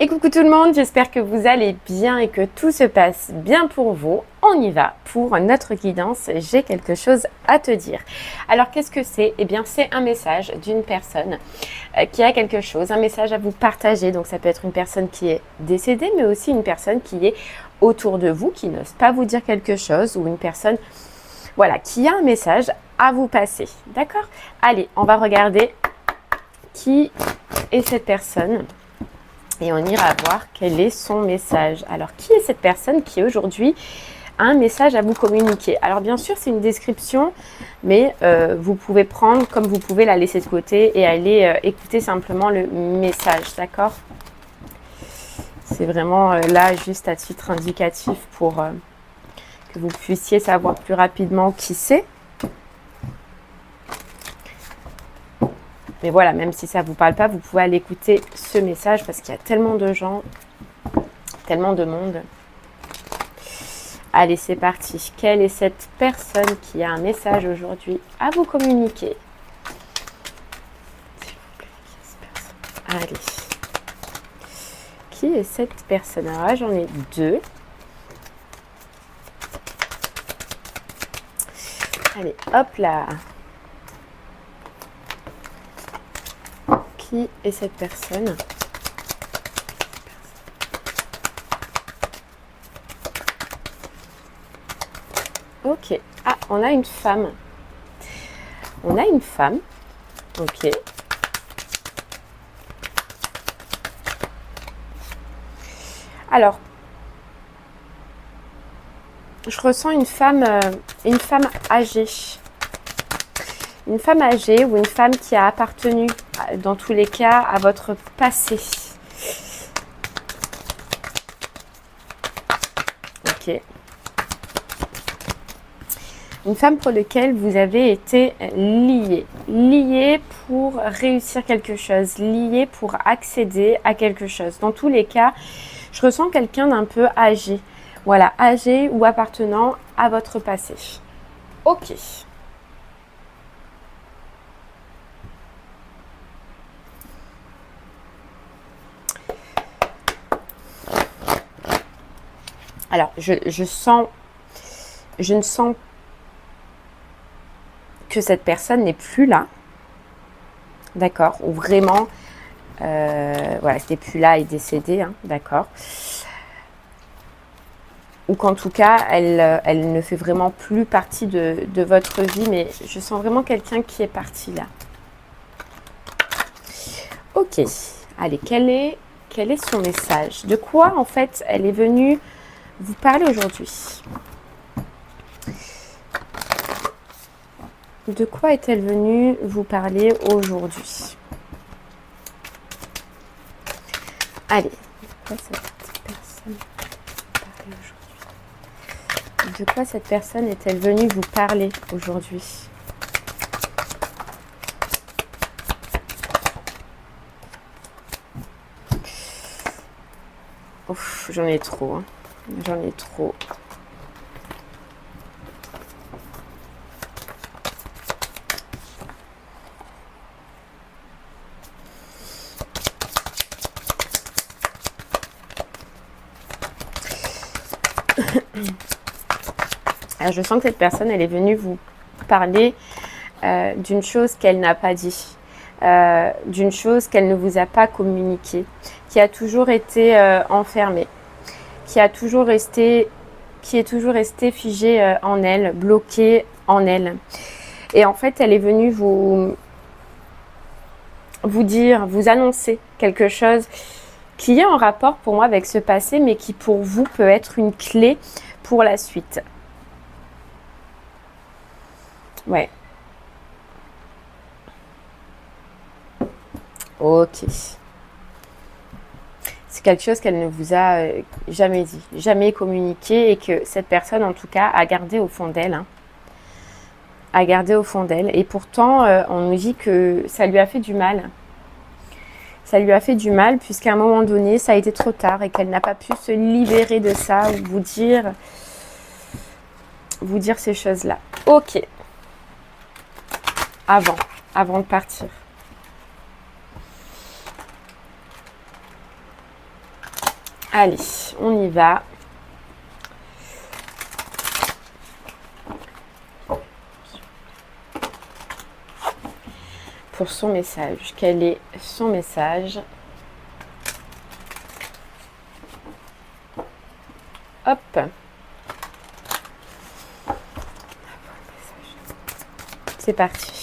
Et coucou tout le monde, j'espère que vous allez bien et que tout se passe bien pour vous. On y va pour notre guidance, j'ai quelque chose à te dire. Alors qu'est-ce que c'est? Eh bien c'est un message d'une personne qui a quelque chose, un message à vous partager. Donc ça peut être une personne qui est décédée, mais aussi une personne qui est autour de vous, qui n'ose pas vous dire quelque chose, ou une personne voilà, qui a un message à vous passer. D'accord? Allez, on va regarder qui est cette personne. Et on ira voir quel est son message. Alors, qui est cette personne qui aujourd'hui a un message à vous communiquer? Alors, bien sûr, c'est une description, mais vous pouvez prendre comme vous pouvez la laisser de côté et aller écouter simplement le message, d'accord? C'est vraiment là juste à titre indicatif pour que vous puissiez savoir plus rapidement qui c'est. Mais voilà, même si ça ne vous parle pas, vous pouvez aller écouter ce message parce qu'il y a tellement de gens, tellement de monde. Allez, c'est parti. Quelle est cette personne qui a un message aujourd'hui à vous communiquer? S'il vous plaît, qui est cette personne? Allez. Qui est cette personne? Alors là, j'en ai deux. Allez, hop là. Qui est cette personne? Ok. Ah, on a une femme. On a une femme. Ok. Alors, je ressens une femme âgée. Une femme âgée ou une femme qui a appartenu, dans tous les cas, à votre passé. Ok. Une femme pour laquelle vous avez été lié. Lié pour réussir quelque chose. Lié pour accéder à quelque chose. Dans tous les cas, je ressens quelqu'un d'un peu âgé. Voilà, âgé ou appartenant à votre passé. Ok. Alors, je ne sens que cette personne n'est plus là. D'accord? Ou vraiment, voilà, c'était plus là, elle est décédée, hein, d'accord? Ou qu'en tout cas, elle ne fait vraiment plus partie de votre vie, mais je sens vraiment quelqu'un qui est parti là. Ok. Allez, quel est son message? De quoi, en fait, elle est venue vous parler aujourd'hui? De quoi est-elle venue vous parler aujourd'hui? Allez, de quoi cette personne est-elle venue vous parler aujourd'hui? Ouf, j'en ai trop, hein. J'en ai trop. Alors, je sens que cette personne, elle est venue vous parler d'une chose qu'elle n'a pas dit, d'une chose qu'elle ne vous a pas communiquée, qui a toujours été enfermée, qui est toujours restée figée en elle, bloquée en elle. Et en fait, elle est venue vous dire, vous annoncer quelque chose qui est en rapport pour moi avec ce passé, mais qui pour vous peut être une clé pour la suite. Ouais. Ok. C'est quelque chose qu'elle ne vous a jamais dit, jamais communiqué et que cette personne, en tout cas, a gardé au fond d'elle. Hein. A gardé au fond d'elle. Et pourtant, on nous dit que ça lui a fait du mal. Ça lui a fait du mal puisqu'à un moment donné, ça a été trop tard et qu'elle n'a pas pu se libérer de ça ou vous dire ces choses-là. Ok. Avant de partir. Allez, on y va. Pour son message. Quel est son message? Hop. C'est parti.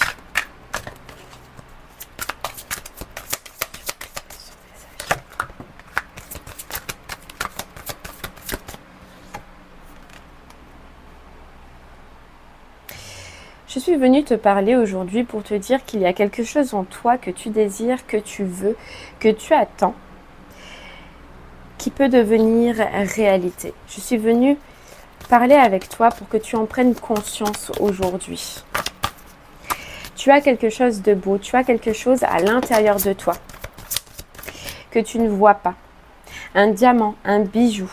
Je suis venue te parler aujourd'hui pour te dire qu'il y a quelque chose en toi que tu désires, que tu veux, que tu attends, qui peut devenir réalité. Je suis venue parler avec toi pour que tu en prennes conscience aujourd'hui. Tu as quelque chose de beau, tu as quelque chose à l'intérieur de toi que tu ne vois pas. Un diamant, un bijou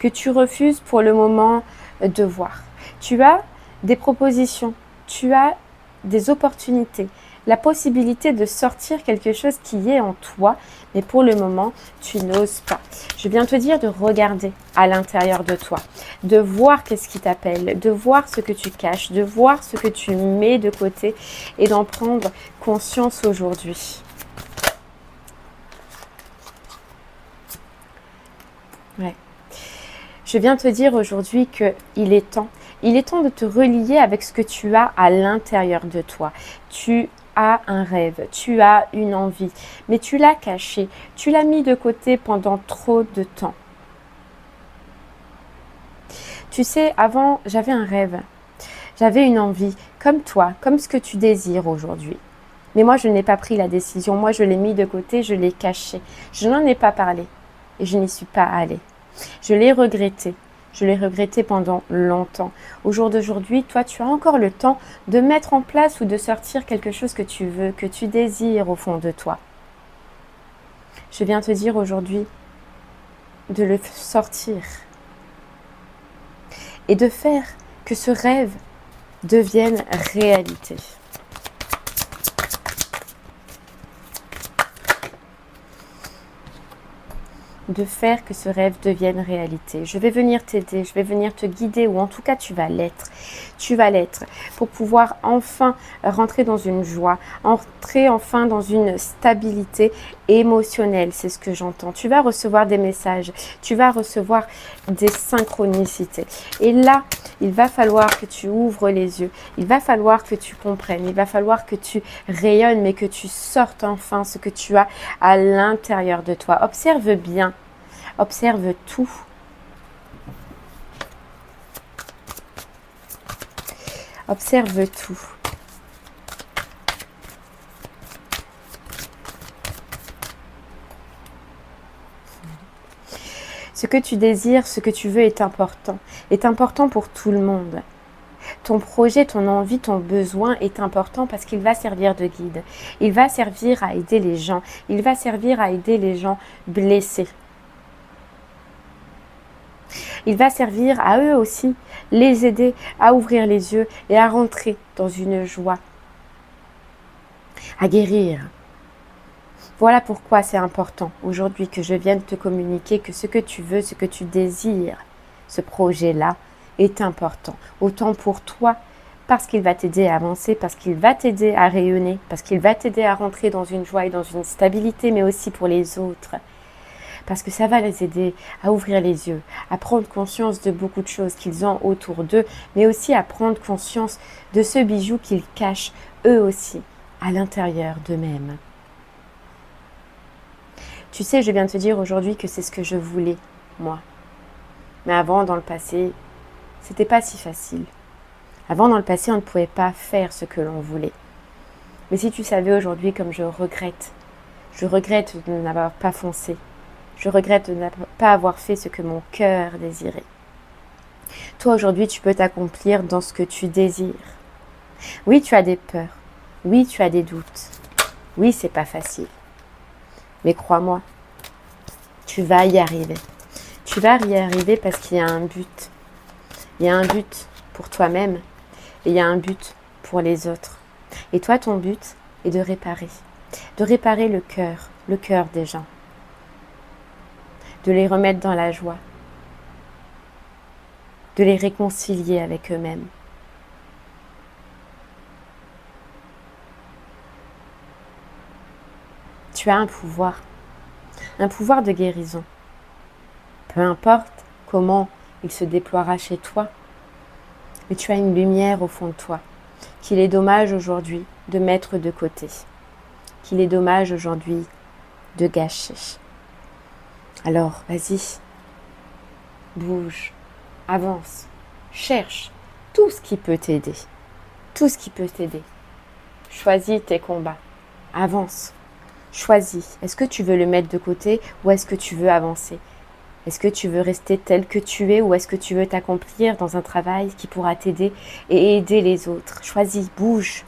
que tu refuses pour le moment de voir. Tu as des propositions, tu as des opportunités, la possibilité de sortir quelque chose qui est en toi, mais pour le moment, tu n'oses pas. Je viens te dire de regarder à l'intérieur de toi, de voir qu'est-ce qui t'appelle, de voir ce que tu caches, de voir ce que tu mets de côté et d'en prendre conscience aujourd'hui. Ouais. Je viens te dire aujourd'hui qu'il est temps. Il est temps de te relier avec ce que tu as à l'intérieur de toi. Tu as un rêve, tu as une envie, mais tu l'as caché, tu l'as mis de côté pendant trop de temps. Tu sais, avant, j'avais un rêve, j'avais une envie, comme toi, comme ce que tu désires aujourd'hui. Mais moi, je n'ai pas pris la décision, moi, je l'ai mis de côté, je l'ai caché. Je n'en ai pas parlé et je n'y suis pas allée. Je l'ai regretté. Je l'ai regretté pendant longtemps. Au jour d'aujourd'hui, toi, tu as encore le temps de mettre en place ou de sortir quelque chose que tu veux, que tu désires au fond de toi. Je viens te dire aujourd'hui de le sortir et de faire que ce rêve devienne réalité. De faire que ce rêve devienne réalité. Je vais venir t'aider, je vais venir te guider, ou en tout cas tu vas l'être. Tu vas l'être pour pouvoir enfin rentrer dans une joie, entrer enfin dans une stabilité émotionnelle, c'est ce que j'entends. Tu vas recevoir des messages, tu vas recevoir des synchronicités. Et là, il va falloir que tu ouvres les yeux, il va falloir que tu comprennes, il va falloir que tu rayonnes, mais que tu sortes enfin ce que tu as à l'intérieur de toi. Observe bien, observe tout. Observe tout. Ce que tu désires, ce que tu veux est important pour tout le monde. Ton projet, ton envie, ton besoin est important parce qu'il va servir de guide. Il va servir à aider les gens. Il va servir à aider les gens blessés. Il va servir à eux aussi, les aider à ouvrir les yeux et à rentrer dans une joie, à guérir. Voilà pourquoi c'est important aujourd'hui que je vienne te communiquer que ce que tu veux, ce que tu désires, ce projet-là est important. Autant pour toi, parce qu'il va t'aider à avancer, parce qu'il va t'aider à rayonner, parce qu'il va t'aider à rentrer dans une joie et dans une stabilité, mais aussi pour les autres. Parce que ça va les aider à ouvrir les yeux, à prendre conscience de beaucoup de choses qu'ils ont autour d'eux, mais aussi à prendre conscience de ce bijou qu'ils cachent eux aussi à l'intérieur d'eux-mêmes. Tu sais, je viens de te dire aujourd'hui que c'est ce que je voulais, moi. Mais avant, dans le passé, c'était pas si facile. Avant, dans le passé, on ne pouvait pas faire ce que l'on voulait. Mais si tu savais aujourd'hui comme je regrette de n'avoir pas foncé. Je regrette de ne pas avoir fait ce que mon cœur désirait. Toi, aujourd'hui, tu peux t'accomplir dans ce que tu désires. Oui, tu as des peurs. Oui, tu as des doutes. Oui, c'est pas facile. Mais crois-moi, tu vas y arriver. Tu vas y arriver parce qu'il y a un but. Il y a un but pour toi-même et il y a un but pour les autres. Et toi, ton but est de réparer le cœur des gens. de les remettre dans la joie, de les réconcilier avec eux-mêmes. Tu as un pouvoir de guérison. Peu importe comment il se déploiera chez toi, mais tu as une lumière au fond de toi qu'il est dommage aujourd'hui de mettre de côté, qu'il est dommage aujourd'hui de gâcher. Alors, vas-y, bouge, avance, cherche tout ce qui peut t'aider, tout ce qui peut t'aider. Choisis tes combats, avance, choisis. Est-ce que tu veux le mettre de côté ou est-ce que tu veux avancer? Est-ce que tu veux rester tel que tu es ou est-ce que tu veux t'accomplir dans un travail qui pourra t'aider et aider les autres? Choisis, bouge.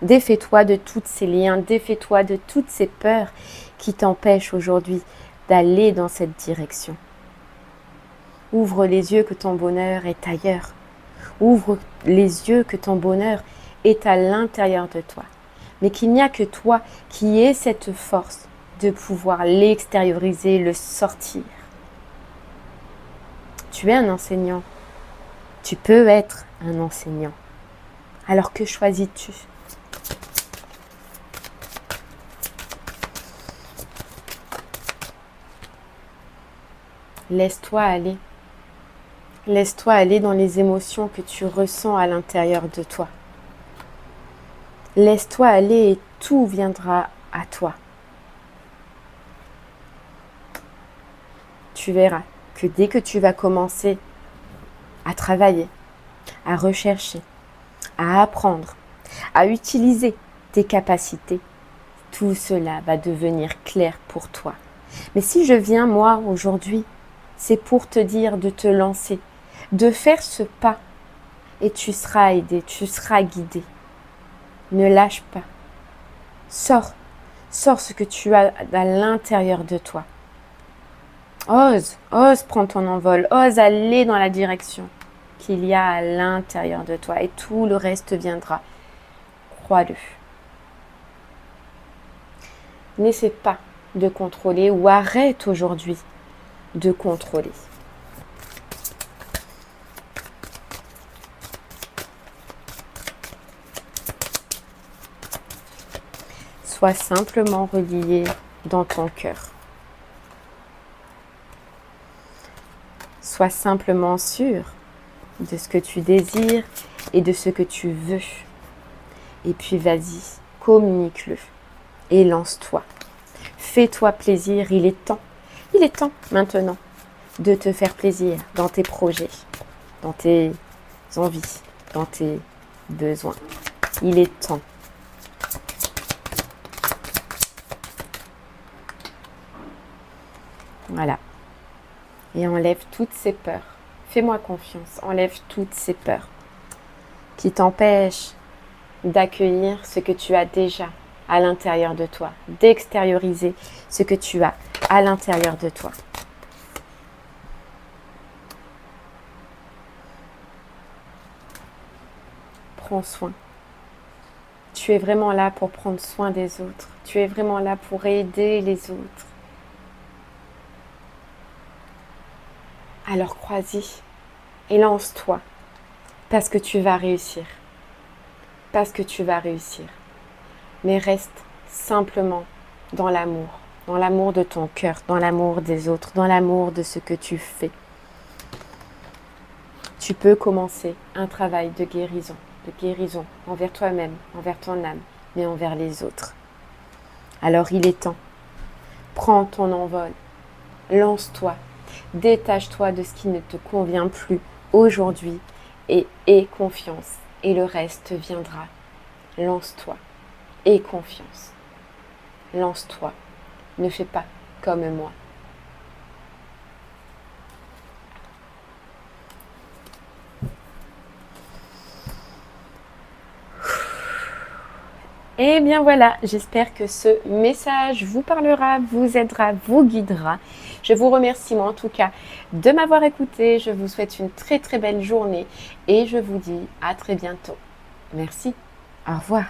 Défais-toi de tous ces liens, défais-toi de toutes ces peurs qui t'empêchent aujourd'hui d'aller dans cette direction. Ouvre les yeux que ton bonheur est ailleurs. Ouvre les yeux que ton bonheur est à l'intérieur de toi. Mais qu'il n'y a que toi qui aies cette force de pouvoir l'extérioriser, le sortir. Tu es un enseignant. Tu peux être un enseignant. Alors que choisis-tu? Laisse-toi aller. Laisse-toi aller dans les émotions que tu ressens à l'intérieur de toi. Laisse-toi aller et tout viendra à toi. Tu verras que dès que tu vas commencer à travailler, à rechercher, à apprendre, à utiliser tes capacités, tout cela va devenir clair pour toi. Mais si je viens, moi, aujourd'hui, c'est pour te dire de te lancer, de faire ce pas et tu seras aidé, tu seras guidé. Ne lâche pas. Sors ce que tu as à l'intérieur de toi. Ose prendre ton envol, ose aller dans la direction qu'il y a à l'intérieur de toi et tout le reste viendra. Crois-le. N'essaie pas de contrôler ou arrête aujourd'hui de contrôler. Sois simplement relié dans ton cœur. Sois simplement sûr de ce que tu désires et de ce que tu veux. Et puis vas-y, communique-le et lance-toi. Fais-toi plaisir, il est temps maintenant de te faire plaisir dans tes projets, dans tes envies, dans tes besoins. Il est temps. Voilà. Et enlève toutes ces peurs. Fais-moi confiance. Enlève toutes ces peurs qui t'empêchent d'accueillir ce que tu as déjà à l'intérieur de toi, d'extérioriser ce que tu as à l'intérieur de toi. Prends soin. Tu es vraiment là pour prendre soin des autres. Tu es vraiment là pour aider les autres. Alors crois-y et lance-toi parce que tu vas réussir. Parce que tu vas réussir. Mais reste simplement dans l'amour de ton cœur, dans l'amour des autres, dans l'amour de ce que tu fais. Tu peux commencer un travail de guérison envers toi-même, envers ton âme, mais envers les autres. Alors il est temps. Prends ton envol, lance-toi, détache-toi de ce qui ne te convient plus aujourd'hui et aie confiance et le reste viendra. Lance-toi, aie confiance. Lance-toi, ne fais pas comme moi. Et bien voilà, j'espère que ce message vous parlera, vous aidera, vous guidera. Je vous remercie moi en tout cas de m'avoir écouté. Je vous souhaite une très très belle journée et je vous dis à très bientôt. Merci, au revoir.